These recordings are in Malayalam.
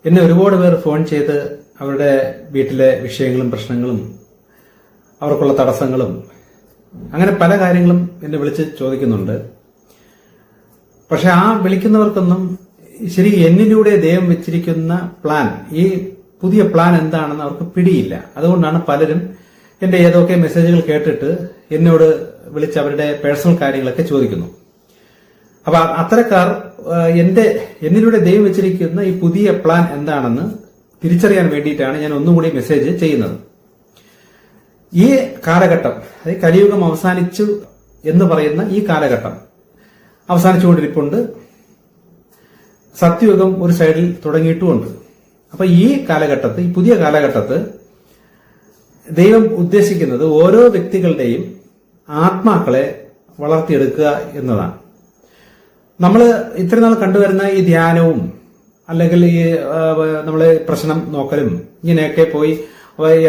എന്നെ ഒരുപാട് പേർ ഫോൺ ചെയ്ത് അവരുടെ വീട്ടിലെ വിഷയങ്ങളും പ്രശ്നങ്ങളും അവർക്കുള്ള തടസ്സങ്ങളും അങ്ങനെ പല കാര്യങ്ങളും എന്നെ വിളിച്ച് ചോദിക്കുന്നുണ്ട്. പക്ഷെ ആ വിളിക്കുന്നവർക്കൊന്നും ശരി എന്നിലൂടെ ദൈവം വെച്ചിരിക്കുന്ന പ്ലാൻ, ഈ പുതിയ പ്ലാൻ എന്താണെന്ന് അവർക്ക് പിടിയില്ല. അതുകൊണ്ടാണ് പലരും എന്റെ ഏതൊക്കെ മെസ്സേജുകൾ കേട്ടിട്ട് എന്നോട് വിളിച്ച് അവരുടെ പേഴ്സണൽ കാര്യങ്ങളൊക്കെ ചോദിക്കുന്നു. അപ്പൊ അത്തരക്കാർ എന്നിലൂടെ ദൈവം വെച്ചിരിക്കുന്ന ഈ പുതിയ പ്ലാൻ എന്താണെന്ന് തിരിച്ചറിയാൻ വേണ്ടിയിട്ടാണ് ഞാൻ ഒന്നും കൂടി മെസ്സേജ് ചെയ്യുന്നത്. ഈ കാലഘട്ടം, അതായത് കലിയുഗം അവസാനിച്ചു എന്ന് പറയുന്ന ഈ കാലഘട്ടം അവസാനിച്ചുകൊണ്ടിരിപ്പുണ്ട്. സത്യയുഗം ഒരു സൈഡിൽ തുടങ്ങിയിട്ടുമുണ്ട്. അപ്പൊ ഈ കാലഘട്ടത്ത്, ഈ പുതിയ കാലഘട്ടത്ത് ദൈവം ഉദ്ദേശിക്കുന്നത് ഓരോ വ്യക്തികളുടെയും ആത്മാക്കളെ വളർത്തിയെടുക്കുക എന്നതാണ്. നമ്മൾ ഇത്രയും നാൾ കണ്ടുവരുന്ന ഈ ധ്യാനവും അല്ലെങ്കിൽ ഈ നമ്മള് പ്രശ്നം നോക്കലും ഇങ്ങനെയൊക്കെ പോയി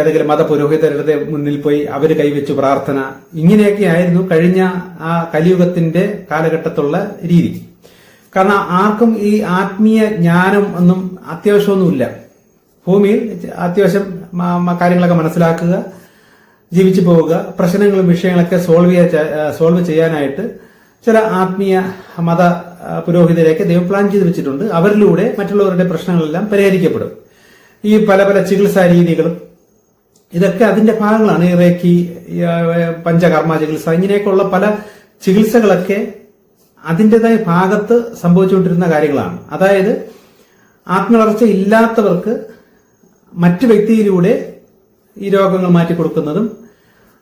ഏതെങ്കിലും മതപുരോഹിതരുടെ മുന്നിൽ പോയി അവര് കൈവച്ചു പ്രാർത്ഥന, ഇങ്ങനെയൊക്കെ ആയിരുന്നു കഴിഞ്ഞ ആ കലിയുഗത്തിന്റെ കാലഘട്ടത്തുള്ള രീതി. കാരണം ആർക്കും ഈ ആത്മീയ ജ്ഞാനം ഒന്നും അത്യാവശ്യമൊന്നുമില്ല. ഭൂമിയിൽ അത്യാവശ്യം കാര്യങ്ങളൊക്കെ മനസ്സിലാക്കുക, ജീവിച്ചു പോവുക, പ്രശ്നങ്ങളും വിഷയങ്ങളൊക്കെ സോൾവ് ചെയ്യാനായിട്ട് ചില ആത്മീയ മത പുരോഹിതരെയൊക്കെ ദൈവം പ്ലാൻ ചെയ്ത് വെച്ചിട്ടുണ്ട്. അവരിലൂടെ മറ്റുള്ളവരുടെ പ്രശ്നങ്ങളെല്ലാം പരിഹരിക്കപ്പെടും. ഈ പല പല ചികിത്സാ രീതികളും ഇതൊക്കെ അതിന്റെ ഭാഗങ്ങളാണ്. ഈ റേക്കി, പഞ്ചകർമ്മ ചികിത്സ, ഇങ്ങനെയൊക്കെയുള്ള പല ചികിത്സകളൊക്കെ അതിൻ്റെതായ ഭാഗത്ത് സംഭവിച്ചുകൊണ്ടിരുന്ന കാര്യങ്ങളാണ്. അതായത് ആത്മവളർച്ച ഇല്ലാത്തവർക്ക് മറ്റു വ്യക്തിയിലൂടെ ഈ രോഗങ്ങൾ മാറ്റിക്കൊടുക്കുന്നതും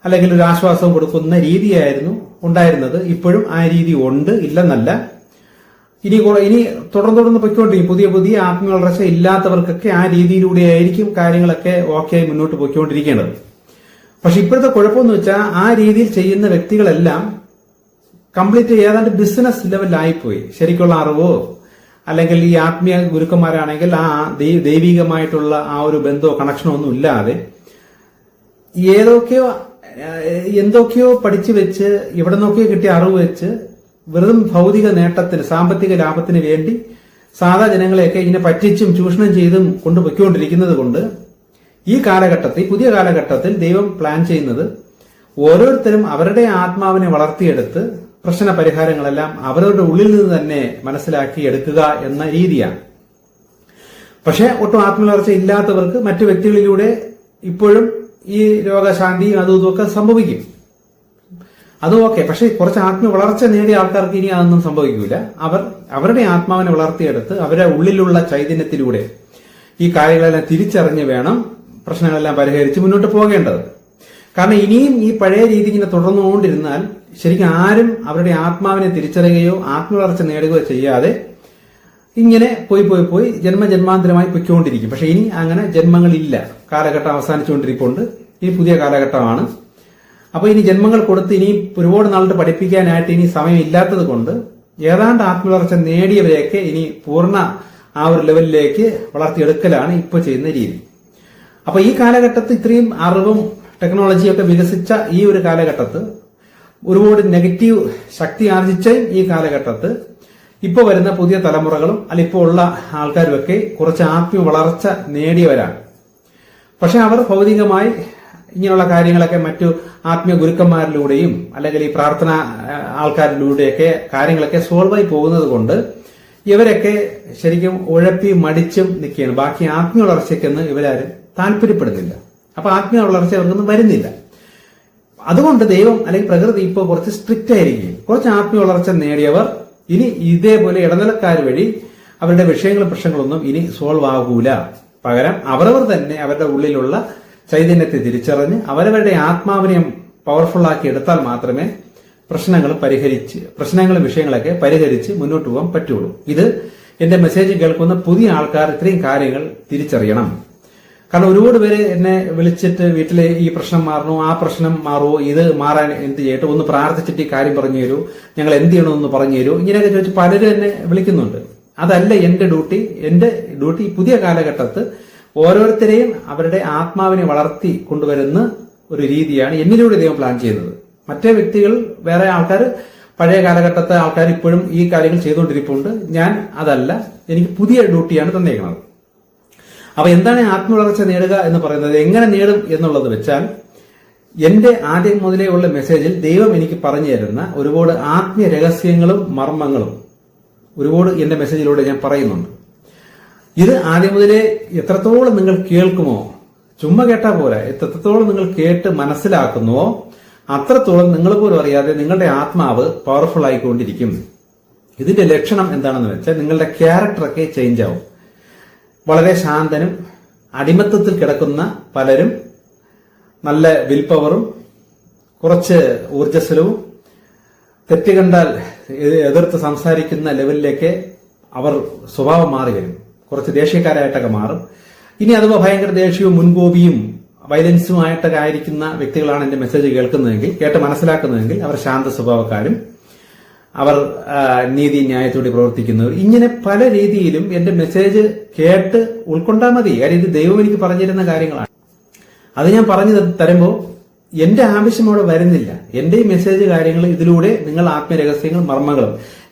അല്ലെങ്കിൽ ഒരു ആശ്വാസം കൊടുക്കുന്ന രീതിയായിരുന്നു ഉണ്ടായിരുന്നത്. ഇപ്പോഴും ആ രീതി ഉണ്ട്, ഇല്ലെന്നല്ല. ഇനി തുടർന്ന് പൊയ്ക്കൊണ്ടിരിക്കും. പുതിയ പുതിയ ആത്മവളർച്ച ഇല്ലാത്തവർക്കൊക്കെ ആ രീതിയിലൂടെ ആയിരിക്കും കാര്യങ്ങളൊക്കെ ഓക്കെ ആയി മുന്നോട്ട് പോയിക്കൊണ്ടിരിക്കേണ്ടത്. പക്ഷെ ഇപ്പോഴത്തെ കുഴപ്പമെന്ന് വെച്ചാൽ ആ രീതിയിൽ ചെയ്യുന്ന വ്യക്തികളെല്ലാം കംപ്ലീറ്റ് ഏതാണ്ട് ബിസിനസ് ലെവലിലായിപ്പോയി. ശരിക്കുള്ള അറിവോ അല്ലെങ്കിൽ ഈ ആത്മീയ ഗുരുക്കന്മാരാണെങ്കിൽ ആ ദൈവികമായിട്ടുള്ള ആ ഒരു ബന്ധമോ കണക്ഷനോ ഒന്നും ഇല്ലാതെ എന്തൊക്കെയോ പഠിച്ചു വെച്ച് എവിടെ നോക്കിയോ കിട്ടിയ അറിവ് വെച്ച് വെറും ഭൗതിക നേട്ടത്തിന്, സാമ്പത്തിക ലാഭത്തിന് വേണ്ടി സാധാ ജനങ്ങളെയൊക്കെ ഇങ്ങനെ പറ്റിച്ചും ചൂഷണം ചെയ്തും കൊണ്ടുപോയിക്കൊണ്ടിരിക്കുന്നത് കൊണ്ട് ഈ കാലഘട്ടത്തിൽ, പുതിയ കാലഘട്ടത്തിൽ ദൈവം പ്ലാൻ ചെയ്യുന്നത് ഓരോരുത്തരും അവരുടെ ആത്മാവിനെ വളർത്തിയെടുത്ത് പ്രശ്ന പരിഹാരങ്ങളെല്ലാം അവരുടെ ഉള്ളിൽ നിന്ന് തന്നെ മനസ്സിലാക്കി എടുക്കുക എന്ന രീതിയാണ്. പക്ഷെ ഒട്ടും ആത്മവളർച്ച ഇല്ലാത്തവർക്ക് മറ്റു വ്യക്തികളിലൂടെ ഇപ്പോഴും ഈ രോഗശാന്തിയും അതും ഇതൊക്കെ സംഭവിക്കും. അതും ഓക്കെ. പക്ഷെ കുറച്ച് ആത്മവളർച്ച നേടിയ ആൾക്കാർക്ക് ഇനി അതൊന്നും സംഭവിക്കില്ല. അവരുടെ ആത്മാവിനെ വളർത്തിയെടുത്ത് അവരുടെ ഉള്ളിലുള്ള ചൈതന്യത്തിലൂടെ ഈ കാര്യങ്ങളെല്ലാം തിരിച്ചറിഞ്ഞ് വേണം പ്രശ്നങ്ങളെല്ലാം പരിഹരിച്ച് മുന്നോട്ട് പോകേണ്ടത്. കാരണം ഇനിയും ഈ പഴയ രീതി ഇങ്ങനെ തുടർന്നുകൊണ്ടിരുന്നാൽ ശരിക്കും ആരും അവരുടെ ആത്മാവിനെ തിരിച്ചറിയുകയോ ആത്മവളർച്ച നേടുകയോ ചെയ്യാതെ ഇങ്ങനെ പോയി ജന്മജന്മാന്തരമായി പൊയ്ക്കൊണ്ടിരിക്കും. പക്ഷെ ഇനി അങ്ങനെ ജന്മങ്ങളില്ല. കാലഘട്ടം അവസാനിച്ചുകൊണ്ടിരിപ്പുണ്ട്. ഇനി പുതിയ കാലഘട്ടമാണ്. അപ്പൊ ഇനി ജന്മങ്ങൾ കൊടുത്ത് ഇനി ഒരുപാട് നാളിട്ട് പഠിപ്പിക്കാനായിട്ട് ഇനി സമയമില്ലാത്തത് കൊണ്ട് ഏതാണ്ട് ആത്മവളർച്ച നേടിയവരെയൊക്കെ ഇനി പൂർണ്ണ ആ ഒരു ലെവലിലേക്ക് വളർത്തിയെടുക്കലാണ് ഇപ്പോൾ ചെയ്യുന്ന രീതി. അപ്പൊ ഈ കാലഘട്ടത്തിൽ ഇത്രയും അറിവും ടെക്നോളജിയൊക്കെ വികസിച്ച ഈ ഒരു കാലഘട്ടത്ത് ഒരുപാട് നെഗറ്റീവ് ശക്തി ആർജിച്ച ഈ കാലഘട്ടത്ത് ഇപ്പൊ വരുന്ന പുതിയ തലമുറകളും അല്ല ഇപ്പോൾ ഉള്ള ആൾക്കാരുമൊക്കെ കുറച്ച് ആത്മീയ വളർച്ച നേടിയവരാണ്. പക്ഷെ അവർ ഭൗതികമായി ഇങ്ങനെയുള്ള കാര്യങ്ങളൊക്കെ മറ്റു ആത്മീയ ഗുരുക്കന്മാരിലൂടെയും അല്ലെങ്കിൽ ഈ പ്രാർത്ഥന ആൾക്കാരിലൂടെയൊക്കെ കാര്യങ്ങളൊക്കെ സോൾവ് ആയി പോകുന്നത് കൊണ്ട് ഇവരൊക്കെ ശരിക്കും ഉഴപ്പി മടിച്ചും നിൽക്കുകയാണ്. ബാക്കി ആത്മീയ വളർച്ചയ്ക്കൊന്നും ഇവരാരും താല്പര്യപ്പെടുന്നില്ല. അപ്പൊ ആത്മീയ വളർച്ച അവർക്കൊന്നും വരുന്നില്ല. അതുകൊണ്ട് ദൈവം അല്ലെങ്കിൽ പ്രകൃതി ഇപ്പോൾ കുറച്ച് സ്ട്രിക്റ്റ് ആയിരിക്കും. കുറച്ച് ആത്മീയ വളർച്ച നേടിയവർ ഇനി ഇതേപോലെ ഇടനിലക്കാർ വഴി അവരുടെ വിഷയങ്ങളും പ്രശ്നങ്ങളൊന്നും ഇനി സോൾവ് ആകൂല. പകരം അവരവർ തന്നെ അവരുടെ ഉള്ളിലുള്ള ചൈതന്യത്തെ തിരിച്ചറിഞ്ഞ് അവരവരുടെ ആത്മാവിനെ പവർഫുൾ ആക്കി എടുത്താൽ മാത്രമേ പ്രശ്നങ്ങളും വിഷയങ്ങളൊക്കെ പരിഹരിച്ച് മുന്നോട്ട് പോകാൻ പറ്റുള്ളൂ. ഇത് എന്റെ മെസ്സേജ് കേൾക്കുന്ന പുതിയ ആൾക്കാർ ഇത്രയും കാര്യങ്ങൾ തിരിച്ചറിയണം. കാരണം ഒരുപാട് പേര് എന്നെ വിളിച്ചിട്ട് വീട്ടിലെ ഈ പ്രശ്നം മാറണോ, ആ പ്രശ്നം മാറുമോ, ഇത് മാറാൻ എന്ത് ചെയ്യട്ടെ, ഒന്ന് പ്രാർത്ഥിച്ചിട്ട് ഈ കാര്യം പറഞ്ഞു തരൂ, ഞങ്ങൾ എന്ത് ചെയ്യണമെന്ന് പറഞ്ഞു തരൂ, ഇങ്ങനെയൊക്കെ ചോദിച്ച് പലരും എന്നെ വിളിക്കുന്നുണ്ട്. അതല്ല എന്റെ ഡ്യൂട്ടി പുതിയ കാലഘട്ടത്ത് ഓരോരുത്തരെയും അവരുടെ ആത്മാവിനെ വളർത്തി കൊണ്ടുവരുന്ന ഒരു രീതിയാണ് എന്നിലൂടെ ദൈവം പ്ലാൻ ചെയ്യുന്നത്. മറ്റേ വ്യക്തികൾ, വേറെ ആൾക്കാർ, പഴയ കാലഘട്ടത്തെ ആൾക്കാർ ഇപ്പോഴും ഈ കാര്യങ്ങൾ ചെയ്തുകൊണ്ടിരിപ്പുണ്ട്. ഞാൻ അതല്ല, എനിക്ക് പുതിയ ഡ്യൂട്ടിയാണ് തന്നേക്കുന്നത്. അപ്പൊ എന്താണ് ആത്മവളർച്ച നേടുക എന്ന് പറയുന്നത്? എങ്ങനെ നേടും എന്നുള്ളത് വെച്ചാൽ, എന്റെ ആദ്യം മുതലേ ഉള്ള മെസ്സേജിൽ ദൈവം എനിക്ക് പറഞ്ഞു തരുന്ന ഒരുപാട് ആത്മീയ രഹസ്യങ്ങളും മർമ്മങ്ങളും ഒരുപാട് എന്റെ മെസ്സേജിലൂടെ ഞാൻ പറയുന്നുണ്ട്. ഇത് ആദ്യം മുതലേ എത്രത്തോളം നിങ്ങൾ കേൾക്കുമോ, ചുമ്മാ കേട്ടാ പോരാ, എത്രത്തോളം നിങ്ങൾ കേട്ട് മനസ്സിലാക്കുന്നുവോ അത്രത്തോളം നിങ്ങൾ പോലും അറിയാതെ നിങ്ങളുടെ ആത്മാവ് പവർഫുൾ ആയിക്കൊണ്ടിരിക്കും. ഇതിന്റെ ലക്ഷണം എന്താണെന്ന് വെച്ചാൽ, നിങ്ങളുടെ ക്യാരക്ടറൊക്കെ ചേഞ്ച് ആവും. വളരെ ശാന്തനും അടിമത്തത്തിൽ കിടക്കുന്ന പലരും നല്ല വിൽ പവറും കുറച്ച് ഊർജ്ജസ്വലവും തെറ്റ് കണ്ടാൽ എതിർത്ത് സംസാരിക്കുന്ന ലെവലിലേക്ക് അവർ സ്വഭാവം മാറി വരും. കുറച്ച് ദേഷ്യക്കാരായിട്ടൊക്കെ മാറും. ഇനി അഥവാ ഭയങ്കര ദേഷ്യവും മുൻകോപിയും വയലൻസുമായിട്ടൊക്കെ ആയിരിക്കുന്ന വ്യക്തികളാണ് എന്റെ മെസ്സേജ് കേൾക്കുന്നതെങ്കിൽ, കേട്ട് മനസ്സിലാക്കുന്നതെങ്കിൽ അവർ ശാന്ത സ്വഭാവക്കാരും അവർ നീതി ന്യായത്തോടെ പ്രവർത്തിക്കുന്നവർ, ഇങ്ങനെ പല രീതിയിലും എന്റെ മെസ്സേജ് കേട്ട് ഉൾക്കൊണ്ടാൽ മതി. കാര്യം ഇത് ദൈവം എനിക്ക് പറഞ്ഞിരുന്ന കാര്യങ്ങളാണ്. അത് ഞാൻ പറഞ്ഞു തരുമ്പോൾ എന്റെ ആവശ്യം അവിടെ വരുന്നില്ല. എന്റെ ഈ മെസ്സേജ് കാര്യങ്ങൾ ഇതിലൂടെ നിങ്ങൾ ആത്മരഹസ്യങ്ങളും മർമ്മങ്ങളും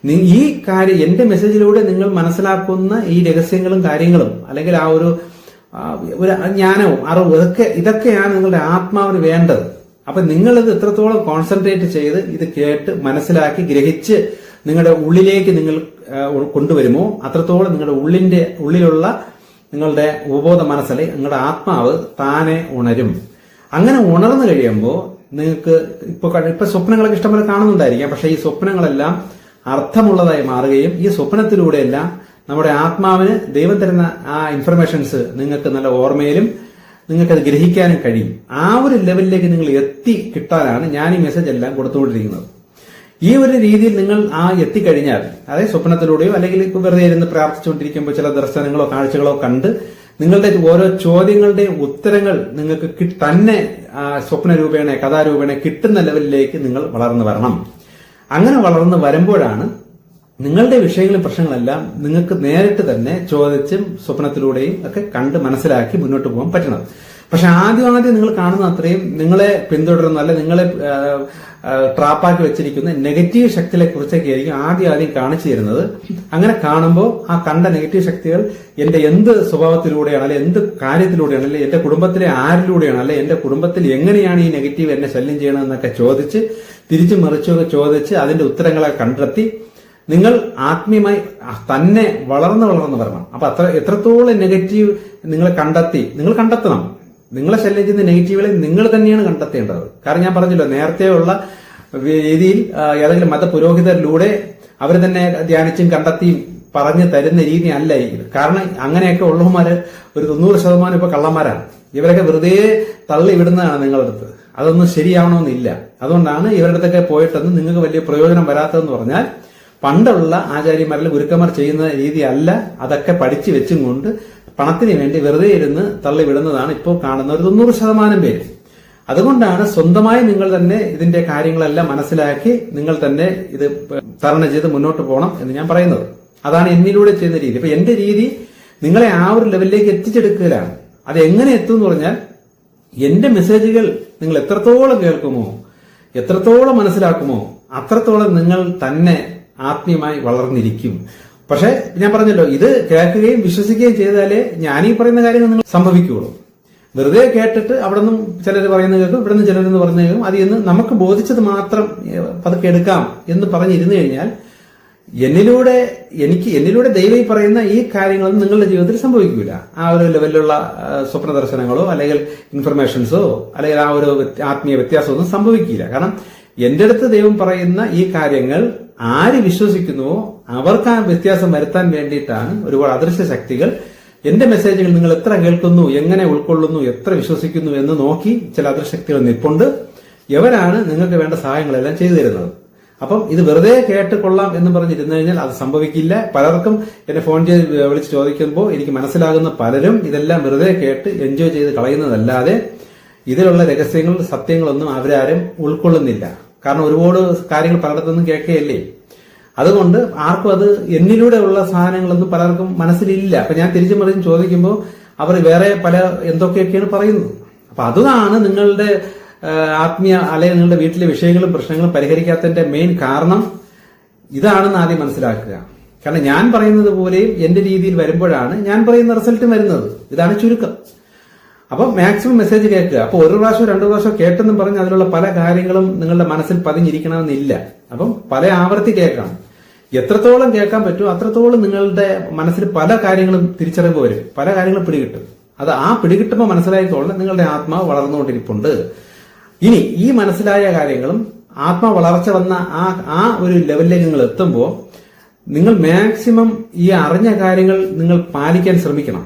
ഈ കാര്യം എന്റെ മെസ്സേജിലൂടെ നിങ്ങൾ മനസ്സിലാക്കുന്ന ഈ രഹസ്യങ്ങളും കാര്യങ്ങളും, അല്ലെങ്കിൽ ആ ഒരു ജ്ഞാനവും അറിവും, ഇതൊക്കെയാണ് നിങ്ങളുടെ ആത്മാവിന് വേണ്ടത്. അപ്പൊ നിങ്ങളിത് എത്രത്തോളം കോൺസെൻട്രേറ്റ് ചെയ്ത് ഇത് കേട്ട് മനസ്സിലാക്കി ഗ്രഹിച്ച് നിങ്ങളുടെ ഉള്ളിലേക്ക് നിങ്ങൾ കൊണ്ടുവരുമോ അത്രത്തോളം നിങ്ങളുടെ ഉള്ളിലുള്ള നിങ്ങളുടെ ഉപബോധ മനസ്സിലെ നിങ്ങളുടെ ആത്മാവ് താനെ ഉണരും. അങ്ങനെ ഉണർന്നു കഴിയുമ്പോൾ നിങ്ങൾക്ക് ഇപ്പൊ സ്വപ്നങ്ങളൊക്കെ ഇഷ്ടംപോലെ കാണുന്നുണ്ടായിരിക്കാം. പക്ഷെ ഈ സ്വപ്നങ്ങളെല്ലാം അർത്ഥമുള്ളതായി മാറുകയും ഈ സ്വപ്നത്തിലൂടെയെല്ലാം നമ്മുടെ ആത്മാവിന് ദൈവം തരുന്ന ആ ഇൻഫർമേഷൻസ് നിങ്ങൾക്ക് നല്ല ഓർമ്മയിലും നിങ്ങൾക്കത് ഗ്രഹിക്കാനും കഴിയും. ആ ഒരു ലെവലിലേക്ക് നിങ്ങൾ എത്തി കിട്ടാനാണ് ഞാൻ ഈ മെസ്സേജ് എല്ലാം കൊടുത്തുകൊണ്ടിരിക്കുന്നത്. ഈ ഒരു രീതിയിൽ നിങ്ങൾ എത്തിക്കഴിഞ്ഞാൽ, അതായത് സ്വപ്നത്തിലൂടെയോ അല്ലെങ്കിൽ ഇപ്പൊ വെറുതെ ഇരുന്ന് പ്രാർത്ഥിച്ചുകൊണ്ടിരിക്കുമ്പോൾ ചില ദർശനങ്ങളോ കാഴ്ചകളോ കണ്ട് നിങ്ങളുടെ ഓരോ ചോദ്യങ്ങളുടെയും ഉത്തരങ്ങൾ നിങ്ങൾക്ക് തന്നെ സ്വപ്നരൂപേണ കഥാരൂപേണ കിട്ടുന്ന ലെവലിലേക്ക് നിങ്ങൾ വളർന്നു വരണം. അങ്ങനെ വളർന്നു വരുമ്പോഴാണ് നിങ്ങളുടെ വിഷയങ്ങളും പ്രശ്നങ്ങളെല്ലാം നിങ്ങൾക്ക് നേരിട്ട് തന്നെ ചോദിച്ചും സ്വപ്നത്തിലൂടെയും ഒക്കെ കണ്ട് മനസ്സിലാക്കി മുന്നോട്ട് പോകാൻ പറ്റണം. പക്ഷെ ആദ്യം നിങ്ങൾ കാണുന്ന അത്രയും നിങ്ങളെ പിന്തുടരുന്ന, അല്ലെ നിങ്ങളെ ട്രാപ്പാക്കി വെച്ചിരിക്കുന്ന നെഗറ്റീവ് ശക്തികളെ കുറിച്ചൊക്കെ ആയിരിക്കും ആദ്യം കാണിച്ചു തരുന്നത്. അങ്ങനെ കാണുമ്പോൾ ആ കണ്ട നെഗറ്റീവ് ശക്തികൾ എന്റെ എന്ത് സ്വഭാവത്തിലൂടെയാണ്, അല്ലെ എന്ത് കാര്യത്തിലൂടെയാണ്, അല്ലെ എന്റെ കുടുംബത്തിലെ ആരിലൂടെയാണ്, അല്ലെ എന്റെ കുടുംബത്തിൽ എങ്ങനെയാണ് ഈ നെഗറ്റീവ് എന്നെ ശല്യം ചെയ്യണമെന്നൊക്കെ ചോദിച്ച് തിരിച്ചു മറിച്ചൊക്കെ ചോദിച്ച് അതിന്റെ ഉത്തരങ്ങളെ കണ്ടെത്തി നിങ്ങൾ ആത്മീയമായി തന്നെ വളർന്നു വരണം. അപ്പൊ എത്രത്തോളം നെഗറ്റീവ് നിങ്ങൾ കണ്ടെത്തണം. നിങ്ങളെ ശല്യം ചെയ്യുന്ന നെഗറ്റീവുകളെ നിങ്ങൾ തന്നെയാണ് കണ്ടെത്തേണ്ടത്. കാരണം ഞാൻ പറഞ്ഞല്ലോ, നേരത്തെയുള്ള രീതിയിൽ ഏതെങ്കിലും മതപുരോഹിതരിലൂടെ അവർ തന്നെ ധ്യാനിച്ചും കണ്ടെത്തിയും പറഞ്ഞു തരുന്ന രീതി അല്ല ഇത്. കാരണം അങ്ങനെയൊക്കെ ഉള്ളവന്മാര് ഒരു 90% ഇപ്പൊ കള്ളന്മാരാണ്. ഇവരൊക്കെ വെറുതെ തള്ളി വിടുന്നതാണ് നിങ്ങളുടെ അടുത്ത്. അതൊന്നും ശരിയാവണമെന്നില്ല. അതുകൊണ്ടാണ് ഇവരുടെ അടുത്തൊക്കെ പോയിട്ടൊന്നും നിങ്ങൾക്ക് വലിയ പ്രയോജനം വരാത്തതെന്ന് പറഞ്ഞാൽ, പണ്ടുള്ള ആചാര്യന്മാരിൽ ഗുരുക്കന്മാർ ചെയ്യുന്ന രീതി അല്ല. അതൊക്കെ പഠിച്ചു വെച്ചും കൊണ്ട് പണത്തിന് വേണ്ടി വെറുതെ ഇരുന്ന് തള്ളിവിടുന്നതാണ് ഇപ്പോൾ കാണുന്ന ഒരു 90% പേര്. അതുകൊണ്ടാണ് സ്വന്തമായി നിങ്ങൾ തന്നെ ഇതിന്റെ കാര്യങ്ങളെല്ലാം മനസ്സിലാക്കി നിങ്ങൾ തന്നെ ഇത് തരണം ചെയ്ത് മുന്നോട്ട് പോകണം എന്ന് ഞാൻ പറയുന്നത്. അതാണ് എന്നിലൂടെ ചെയ്യുന്ന രീതി. അപ്പൊ എന്റെ രീതി നിങ്ങളെ ആ ഒരു ലെവലിലേക്ക് എത്തിച്ചെടുക്കലാണ്. അത് എങ്ങനെ എത്തും എന്ന് പറഞ്ഞാൽ, എന്റെ മെസ്സേജുകൾ നിങ്ങൾ എത്രത്തോളം കേൾക്കുമോ, എത്രത്തോളം മനസ്സിലാക്കുമോ അത്രത്തോളം നിങ്ങൾ തന്നെ ആത്മീയമായി വളർന്നിരിക്കും. പക്ഷെ ഞാൻ പറഞ്ഞല്ലോ, ഇത് കേൾക്കുകയും വിശ്വസിക്കുകയും ചെയ്താലേ ഞാനീ പറയുന്ന കാര്യങ്ങൾ നിങ്ങൾ സംഭവിക്കുകയുള്ളൂ. വെറുതെ കേട്ടിട്ട് അവിടെ നിന്നും ചിലർ പറയുന്ന കേൾക്കും, ഇവിടെ നിന്ന് ചിലരെന്ന് പറഞ്ഞു കേൾക്കും, അതിൽ നിന്ന് നമുക്ക് ബോധിച്ചത് മാത്രം പതുക്കെ എടുക്കാം എന്ന് പറഞ്ഞിരുന്നു കഴിഞ്ഞാൽ എന്നിലൂടെ ദൈവം പറയുന്ന ഈ കാര്യങ്ങളൊന്നും നിങ്ങളുടെ ജീവിതത്തിൽ സംഭവിക്കില്ല. ആ ഒരു ലെവലിലുള്ള സ്വപ്ന ദർശനങ്ങളോ അല്ലെങ്കിൽ ഇൻഫർമേഷൻസോ അല്ലെങ്കിൽ ആ ഒരു ആത്മീയ വ്യത്യാസമൊന്നും സംഭവിക്കില്ല. കാരണം എന്റെ അടുത്ത് ദൈവം പറയുന്ന ഈ കാര്യങ്ങൾ ആര് വിശ്വസിക്കുന്നുവോ അവർക്ക് ആ വ്യത്യാസം വരുത്താൻ വേണ്ടിയിട്ടാണ് ഒരുപാട് അദൃശ്യ ശക്തികൾ എന്റെ മെസ്സേജുകൾ നിങ്ങൾ എത്ര കേൾക്കുന്നു, എങ്ങനെ ഉൾക്കൊള്ളുന്നു, എത്ര വിശ്വസിക്കുന്നു എന്ന് നോക്കി ചില അദൃശക്തികൾ നിൽപ്പുണ്ട്. ഇവരാണ് നിങ്ങൾക്ക് വേണ്ട സഹായങ്ങളെല്ലാം ചെയ്തു തരുന്നത്. അപ്പം ഇത് വെറുതെ കേട്ട് കൊള്ളാം എന്ന് പറഞ്ഞിരുന്നു കഴിഞ്ഞാൽ അത് സംഭവിക്കില്ല. പലർക്കും എന്നെ ഫോൺ ചെയ്ത് വിളിച്ച് ചോദിക്കുമ്പോൾ എനിക്ക് മനസ്സിലാകുന്ന പലരും ഇതെല്ലാം വെറുതെ കേട്ട് എൻജോയ് ചെയ്ത് കളയുന്നതല്ലാതെ ഇതിലുള്ള രഹസ്യങ്ങൾ സത്യങ്ങളൊന്നും അവരാരും ഉൾക്കൊള്ളുന്നില്ല. കാരണം ഒരുപാട് കാര്യങ്ങൾ പലയിടത്തുനിന്നും കേൾക്കുകയല്ലേ. അതുകൊണ്ട് ആർക്കും അത് എന്നിലൂടെ ഉള്ള സാധനങ്ങളൊന്നും പലർക്കും മനസ്സിലില്ല. അപ്പൊ ഞാൻ തിരിച്ചു മറിച്ചും ചോദിക്കുമ്പോൾ അവർ വേറെ പല എന്തൊക്കെയൊക്കെയാണ് പറയുന്നത്. അപ്പൊ അതാണ് നിങ്ങളുടെ ആത്മീയ അല്ലെങ്കിൽ നിങ്ങളുടെ വീട്ടിലെ വിഷയങ്ങളും പ്രശ്നങ്ങളും പരിഹരിക്കാത്തതിന്റെ മെയിൻ കാരണം ഇതാണെന്ന് ആദ്യം മനസ്സിലാക്കുക. കാരണം ഞാൻ പറയുന്നത് പോലെയും എന്റെ രീതിയിൽ വരുമ്പോഴാണ് ഞാൻ പറയുന്ന റിസൾട്ടും വരുന്നത്. ഇതാണ് ചുരുക്കം. അപ്പം മാക്സിമം മെസ്സേജ് കേൾക്കുക. അപ്പൊ ഒരു പ്രാവശ്യം രണ്ടു പ്രാവശ്യം കേട്ടെന്നും പറഞ്ഞ് അതിലുള്ള പല കാര്യങ്ങളും നിങ്ങളുടെ മനസ്സിൽ പതിഞ്ഞിരിക്കണമെന്നില്ല. അപ്പം പല ആവർത്തി കേൾക്കണം. എത്രത്തോളം കേൾക്കാൻ പറ്റുമോ അത്രത്തോളം നിങ്ങളുടെ മനസ്സിൽ പല കാര്യങ്ങളും തിരിച്ചറിവ് വരും, പല കാര്യങ്ങളും പിടികിട്ടും. അത് ആ പിടികിട്ടുമ്പോൾ മനസ്സിലായിക്കോളണം നിങ്ങളുടെ ആത്മാവ് വളർന്നുകൊണ്ടിരിപ്പുണ്ട്. ഇനി ഈ മനസ്സിലായ കാര്യങ്ങളും ആത്മാവ് വളർച്ച വന്ന ആ ഒരു ലെവലിലേക്ക് നിങ്ങൾ എത്തുമ്പോൾ നിങ്ങൾ മാക്സിമം ഈ അറിഞ്ഞ കാര്യങ്ങൾ നിങ്ങൾ പാലിക്കാൻ ശ്രമിക്കണം.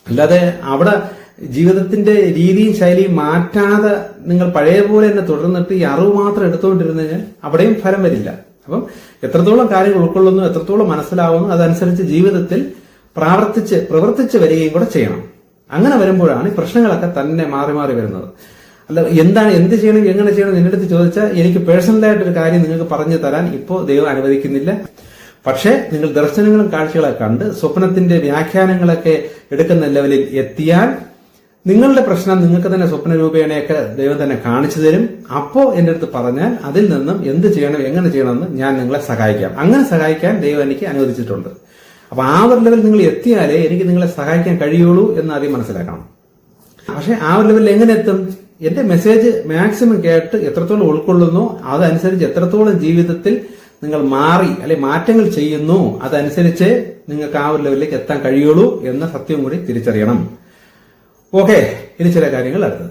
അല്ലാതെ അവിടെ ജീവിതത്തിന്റെ രീതിയും ശൈലിയും മാറ്റാതെ നിങ്ങൾ പഴയ പോലെ തന്നെ തുടർന്നിട്ട് ഈ അറിവ് മാത്രം എടുത്തുകൊണ്ടിരുന്നു കഴിഞ്ഞാൽ അവിടെയും ഫലം വരില്ല. അപ്പം എത്രത്തോളം കാര്യങ്ങൾ ഉൾക്കൊള്ളുന്നു, എത്രത്തോളം മനസ്സിലാവുന്നു, അതനുസരിച്ച് ജീവിതത്തിൽ പ്രവർത്തിച്ച് വരികയും കൂടെ ചെയ്യണം. അങ്ങനെ വരുമ്പോഴാണ് ഈ പ്രശ്നങ്ങളൊക്കെ തന്നെ മാറി മാറി വരുന്നത്. അല്ല എന്ത് ചെയ്യണം, എങ്ങനെ ചെയ്യണം എന്റെ അടുത്ത് ചോദിച്ചാൽ എനിക്ക് പേഴ്സണലായിട്ടൊരു കാര്യം നിങ്ങൾക്ക് പറഞ്ഞു തരാൻ ഇപ്പോൾ ദൈവം അനുവദിക്കുന്നില്ല. പക്ഷേ നിങ്ങൾ ദർശനങ്ങളും കാഴ്ചകളൊക്കെ കണ്ട് സ്വപ്നത്തിന്റെ വ്യാഖ്യാനങ്ങളൊക്കെ എടുക്കുന്ന ലെവലിൽ എത്തിയാൽ നിങ്ങളുടെ പ്രശ്നം നിങ്ങൾക്ക് തന്നെ സ്വപ്ന രൂപേണയൊക്കെ ദൈവം തന്നെ കാണിച്ചു തരും. അപ്പോ എന്റെ അടുത്ത് പറഞ്ഞാൽ അതിൽ നിന്നും എന്ത് ചെയ്യണം, എങ്ങനെ ചെയ്യണമെന്ന് ഞാൻ നിങ്ങളെ സഹായിക്കാം. അങ്ങനെ സഹായിക്കാൻ ദൈവം എനിക്ക് അനുവദിച്ചിട്ടുണ്ട്. അപ്പൊ ആ ഒരു ലെവൽ നിങ്ങൾ എത്തിയാലേ എനിക്ക് നിങ്ങളെ സഹായിക്കാൻ കഴിയുള്ളൂ എന്ന് ആദ്യം മനസ്സിലാക്കണം. പക്ഷെ ആ ഒരു ലെവലിൽ എങ്ങനെ എത്തും? എന്റെ മെസ്സേജ് മാക്സിമം കേട്ട് എത്രത്തോളം ഉൾക്കൊള്ളുന്നു, അതനുസരിച്ച് എത്രത്തോളം ജീവിതത്തിൽ നിങ്ങൾ മാറി അല്ലെ മാറ്റങ്ങൾ ചെയ്യുന്നു, അതനുസരിച്ച് നിങ്ങൾക്ക് ആ ഒരു ലെവലിലേക്ക് എത്താൻ കഴിയുള്ളൂ എന്ന സത്യം കൂടി തിരിച്ചറിയണം. ഓക്കെ, ഇനി ചില കാര്യങ്ങൾ അടുത്തത്.